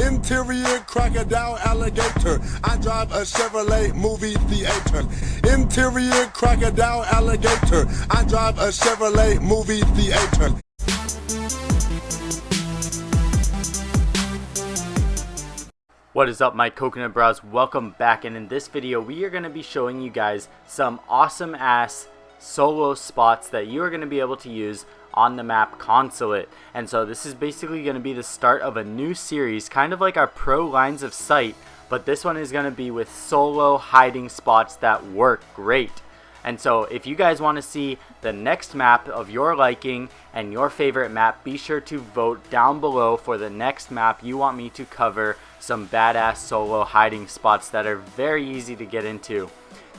Interior crocodile alligator. I drive a Chevrolet movie theater. Interior crocodile alligator. I drive a Chevrolet movie theater. What is up, my Coconut Brahs? Welcome back, and in this video we are going to be showing you guys some awesome ass solo spots that you are going to be able to use on the map Consulate. And so this is basically going to be the start of a new series, kind of like our pro lines of sight, but this one is going to be with solo hiding spots that work great. And so if you guys want to see the next map of your liking and your favorite map, be sure to vote down below for the next map you want me to cover some badass solo hiding spots that are very easy to get into.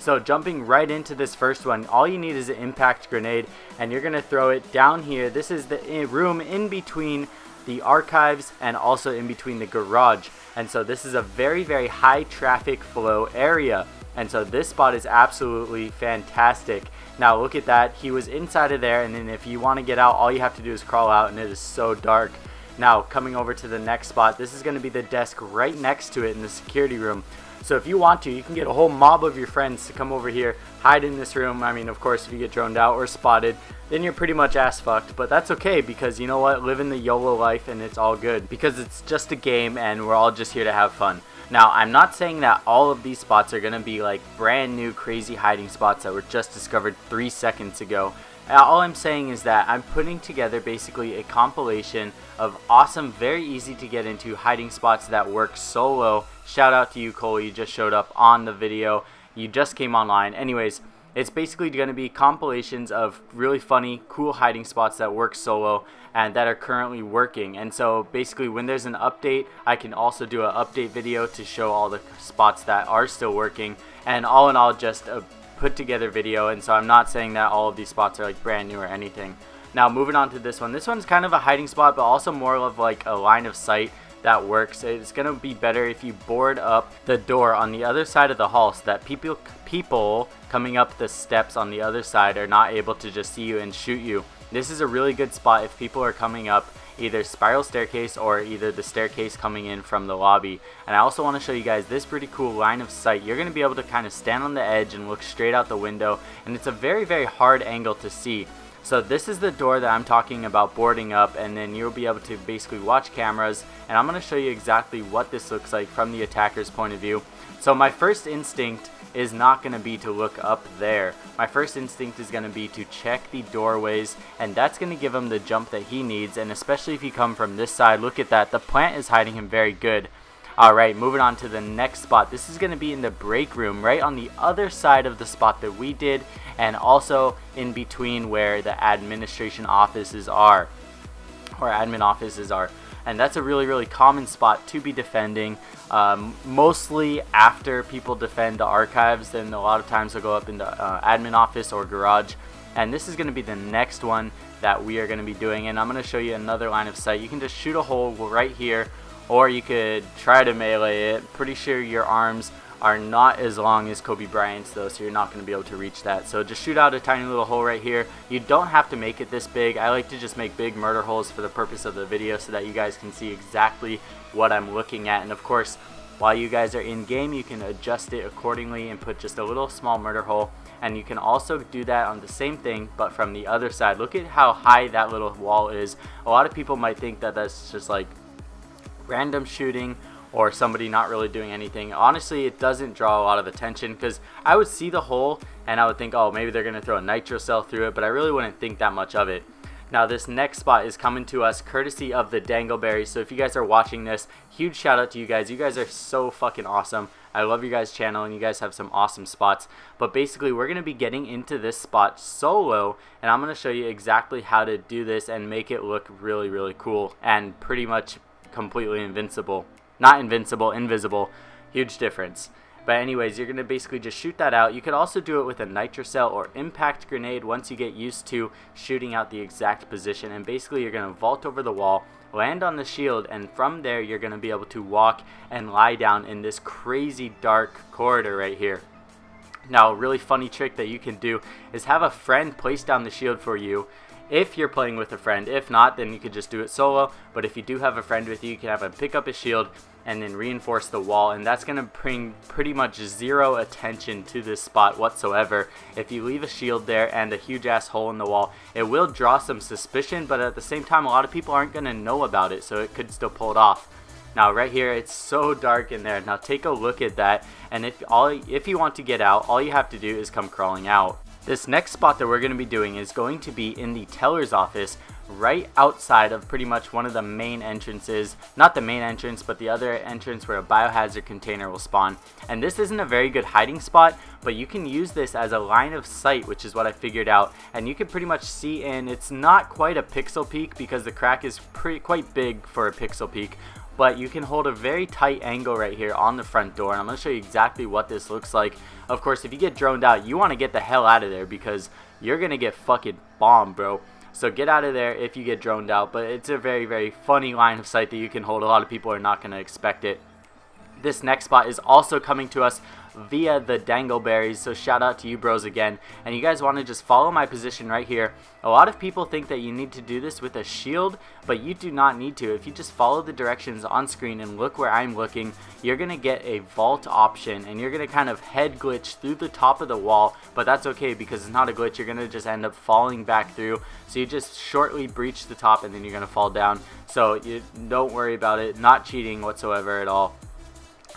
So jumping right into this first one, all you need is an impact grenade, and you're going to throw it down here. This is the room in between the archives and also in between the garage. And so this is a very, very high traffic flow area. And so this spot is absolutely fantastic. Now look at that. He was inside of there, and then if you want to get out, all you have to do is crawl out, and it is so dark. Now coming over to the next spot, this is going to be the desk right next to it in the security room. So if you want to, you can get a whole mob of your friends to come over here, hide in this room. I mean, of course, if you get droned out or spotted, then you're pretty much ass fucked. But that's okay, because you know what? Living the YOLO life, and it's all good. Because it's just a game, and we're all just here to have fun. Now, I'm not saying that all of these spots are going to be like brand new crazy hiding spots that were just discovered 3 seconds ago. All I'm saying is that I'm putting together basically a compilation of awesome, very easy to get into hiding spots that work solo. Shout out to you, Cole. You just showed up on the video. You just came online. Anyways, it's basically going to be compilations of really funny, cool hiding spots that work solo and that are currently working. And so basically when there's an update, I can also do an update video to show all the spots that are still working. And all in all, just a put together video. And so I'm not saying that all of these spots are like brand new or anything. Now moving on to this one. This one's kind of a hiding spot, but also more of like a line of sight that works. It's gonna be better if you board up the door on the other side of the hall so that people coming up the steps on the other side are not able to just see you and shoot you. This is a really good spot if people are coming up either spiral staircase or either the staircase coming in from the lobby. And I also want to show you guys this pretty cool line of sight. You're going to be able to kind of stand on the edge and look straight out the window, and it's a very, very hard angle to see. So this is the door that I'm talking about boarding up, and then you'll be able to basically watch cameras, and I'm going to show you exactly what this looks like from the attacker's point of view. So my first instinct is not going to be to look up there. My first instinct is going to be to check the doorways, and that's going to give him the jump that he needs. And especially if you come from this side, look at that, the plant is hiding him very good. Alright, moving on to the next spot. This is going to be in the break room, right on the other side of the spot that we did, and also in between where the administration offices are, or admin offices are. And that's a really, really common spot to be defending. Mostly after people defend the archives, then a lot of times they'll go up in the admin office or garage. And this is going to be the next one that we are going to be doing. And I'm going to show you another line of sight. You can just shoot a hole right here, or you could try to melee it. Pretty sure your arms are not as long as Kobe Bryant's though, so you're not going to be able to reach that. So just shoot out a tiny little hole right here. You don't have to make it this big. I like to just make big murder holes for the purpose of the video so that you guys can see exactly what I'm looking at. And of course, while you guys are in game, you can adjust it accordingly and put just a little small murder hole. And you can also do that on the same thing, but from the other side. Look at how high that little wall is. A lot of people might think that that's just like random shooting or somebody not really doing anything. Honestly, it doesn't draw a lot of attention, because I would see the hole and I would think, oh, maybe they're going to throw a nitro cell through it, but I really wouldn't think that much of it. Now this next spot is coming to us courtesy of the Dangleberry. So if you guys are watching this, huge shout out to you guys. You guys are so fucking awesome. I love your guys' channel, and you guys have some awesome spots. But basically, we're going to be getting into this spot solo, and I'm going to show you exactly how to do this and make it look really, really cool and pretty much completely invincible. Not invincible, invisible. Huge difference. But anyways, you're going to basically just shoot that out. You could also do it with a nitro cell or impact grenade once you get used to shooting out the exact position. And basically you're going to vault over the wall, land on the shield, and from there you're going to be able to walk and lie down in this crazy dark corridor right here. Now a really funny trick that you can do is have a friend place down the shield for you, if you're playing with a friend. If not, then you could just do it solo. But if you do have a friend with you, you can have him pick up a shield and then reinforce the wall, and that's going to bring pretty much zero attention to this spot whatsoever. If you leave a shield there and a huge ass hole in the wall, it will draw some suspicion, but at the same time a lot of people aren't going to know about it, so it could still pull it off. Now right here, it's so dark in there. Now take a look at that, and if you want to get out, all you have to do is come crawling out. This next spot that we're going to be doing is going to be in the teller's office, right outside of pretty much one of the main entrances. Not the main entrance, but the other entrance where a biohazard container will spawn. And this isn't a very good hiding spot, but you can use this as a line of sight, which is what I figured out. And you can pretty much see in. It's not quite a pixel peek because the crack is quite big for a pixel peek, but you can hold a very tight angle right here on the front door, and I'm going to show you exactly what this looks like. Of course, if you get droned out, you want to get the hell out of there because you're going to get fucking bombed, bro. So get out of there if you get droned out, but it's a very, very funny line of sight that you can hold. A lot of people are not going to expect it. This next spot is also coming to us via the dangleberries, so shout out to you bros again. And you guys want to just follow my position right here. A lot of people think that you need to do this with a shield, but you do not need to. If you just follow the directions on screen and look where I'm looking, you're going to get a vault option, and you're going to kind of head glitch through the top of the wall, but that's okay because it's not a glitch. You're going to just end up falling back through, so you just shortly breach the top and then you're going to fall down. So you don't worry about it. Not cheating whatsoever at all.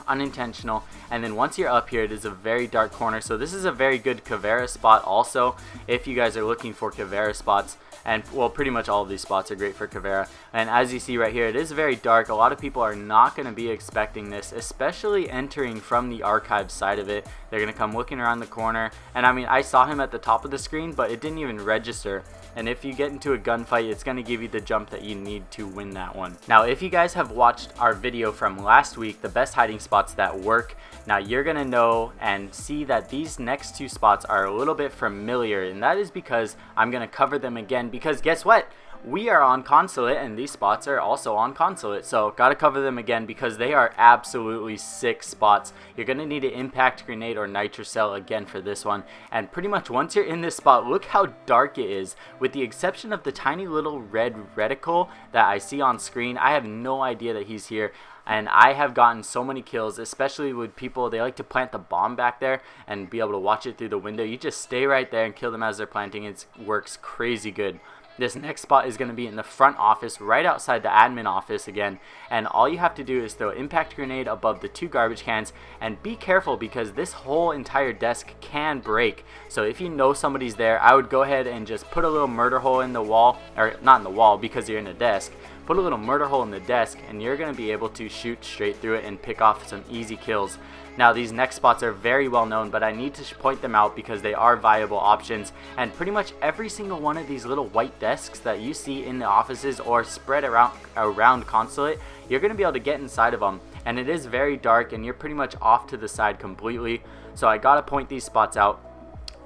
Unintentional. And then once you're up here, it is a very dark corner, so this is a very good Caveira spot also if you guys are looking for Caveira spots. And well, pretty much all of these spots are great for Caveira. And as you see right here, it is very dark. A lot of people are not going to be expecting this, especially entering from the archive side of it. They're going to come looking around the corner, and I mean, I saw him at the top of the screen, but it didn't even register. And if you get into a gunfight, it's going to give you the jump that you need to win that one. Now, if you guys have watched our video from last week, the best hiding spots that work, now you're going to know and see that these next two spots are a little bit familiar, and that is because I'm going to cover them again, because guess what? We are on Consulate, and these spots are also on Consulate, so gotta cover them again because they are absolutely sick spots. You're gonna need an impact grenade or nitrocell again for this one, and pretty much once you're in this spot, look how dark it is. With the exception of the tiny little red reticle that I see on screen, I have no idea that he's here. And I have gotten so many kills, especially with people, they like to plant the bomb back there and be able to watch it through the window. You just stay right there and kill them as they're planting. It works crazy good. This next spot is going to be in the front office, right outside the admin office again. And all you have to do is throw an impact grenade above the two garbage cans. And be careful because this whole entire desk can break. So if you know somebody's there, I would go ahead and just put a little murder hole in the wall. Or not in the wall because you're in a desk. Put a little murder hole in the desk and you're going to be able to shoot straight through it and pick off some easy kills. Now these next spots are very well known, but I need to point them out because they are viable options, and pretty much every single one of these little white desks that you see in the offices or spread around Consulate, you're going to be able to get inside of them, and it is very dark and you're pretty much off to the side completely. So I gotta point these spots out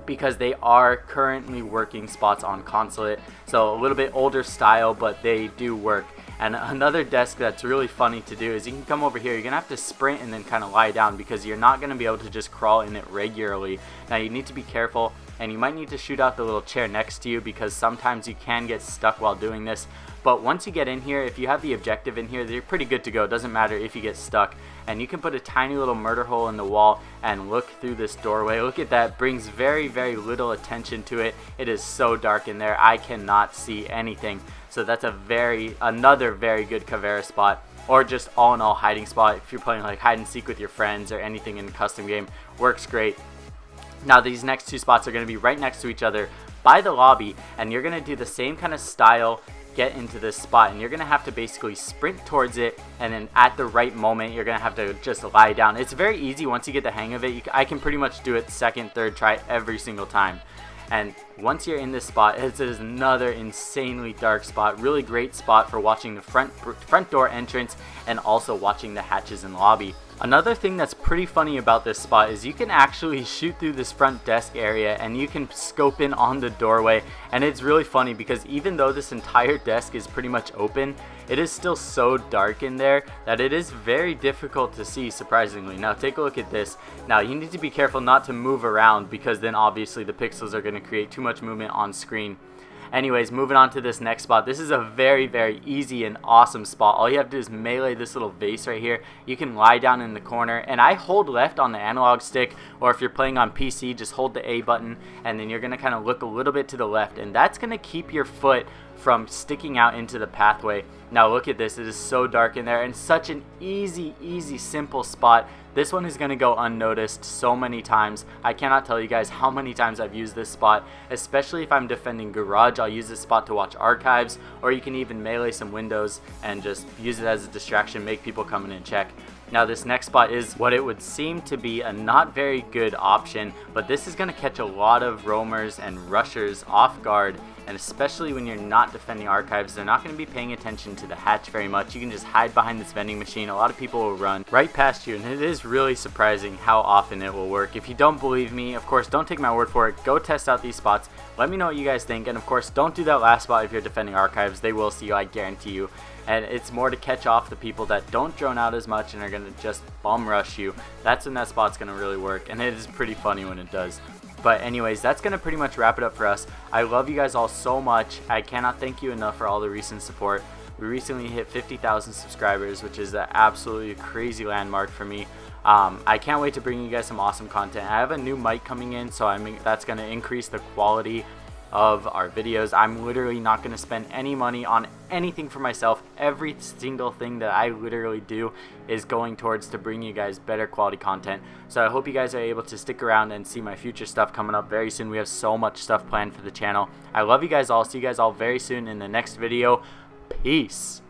because they are currently working spots on Consulate, so a little bit older style, but they do work. And another desk that's really funny to do is you can come over here. You're going to have to sprint and then kind of lie down because you're not going to be able to just crawl in it regularly. Now you need to be careful, and you might need to shoot out the little chair next to you because sometimes you can get stuck while doing this. But once you get in here, if you have the objective in here, you're pretty good to go. It doesn't matter if you get stuck. And you can put a tiny little murder hole in the wall and look through this doorway. Look at that. Brings very, very little attention to it. It is so dark in there. I cannot see anything. So that's another very good Caveira spot, or just all in all hiding spot. If you're playing like hide and seek with your friends or anything in a custom game, works great. Now these next two spots are going to be right next to each other by the lobby, and you're going to do the same kind of style, get into this spot, and you're going to have to basically sprint towards it, and then at the right moment you're going to have to just lie down. It's very easy once you get the hang of it. I can pretty much do it second, third try every single time. And once you're in this spot, it is another insanely dark spot. Really great spot for watching the front door entrance and also watching the hatches and lobby. Another thing that's pretty funny about this spot is you can actually shoot through this front desk area and you can scope in on the doorway, and it's really funny because even though this entire desk is pretty much open, it is still so dark in there that it is very difficult to see, surprisingly. Now take a look at this. Now you need to be careful not to move around because then obviously the pixels are going to create too much movement on screen. Anyways, moving on to this next spot. This is a very, very easy and awesome spot. All you have to do is melee this little vase right here. You can lie down in the corner, and I hold left on the analog stick, or if you're playing on PC, just hold the A button, and then you're going to kind of look a little bit to the left, and that's going to keep your foot from sticking out into the pathway. Now look at this, it is so dark in there, and such an easy, simple spot. This one is going to go unnoticed so many times. I cannot tell you guys how many times I've used this spot, especially if I'm defending garage. I'll use this spot to watch archives, or you can even melee some windows and just use it as a distraction, make people come in and check. Now this next spot is what it would seem to be a not very good option, but this is going to catch a lot of roamers and rushers off guard, and especially when you're not defending archives, they're not going to be paying attention to the hatch very much. You can just hide behind this vending machine. A lot of people will run right past you, and it is really surprising how often it will work. If you don't believe me, of course, don't take my word for it. Go test out these spots. Let me know what you guys think, and of course, don't do that last spot if you're defending archives. They will see you, I guarantee you. And it's more to catch off the people that don't drone out as much and are going to just bum rush you. That's when that spot's going to really work, and it is pretty funny when it does. But anyways, that's going to pretty much wrap it up for us. I love you guys all so much. I cannot thank you enough for all the recent support. We recently hit 50,000 subscribers, which is an absolutely crazy landmark for me. I can't wait to bring you guys some awesome content. I have a new mic coming in, so that's going to increase the quality of our videos. I'm literally not going to spend any money on anything for myself. Every single thing that I literally do is going towards to bring you guys better quality content. So I hope you guys are able to stick around and see my future stuff coming up very soon. We have so much stuff planned for the channel. I love you guys all. See you guys all very soon in the next video. Peace.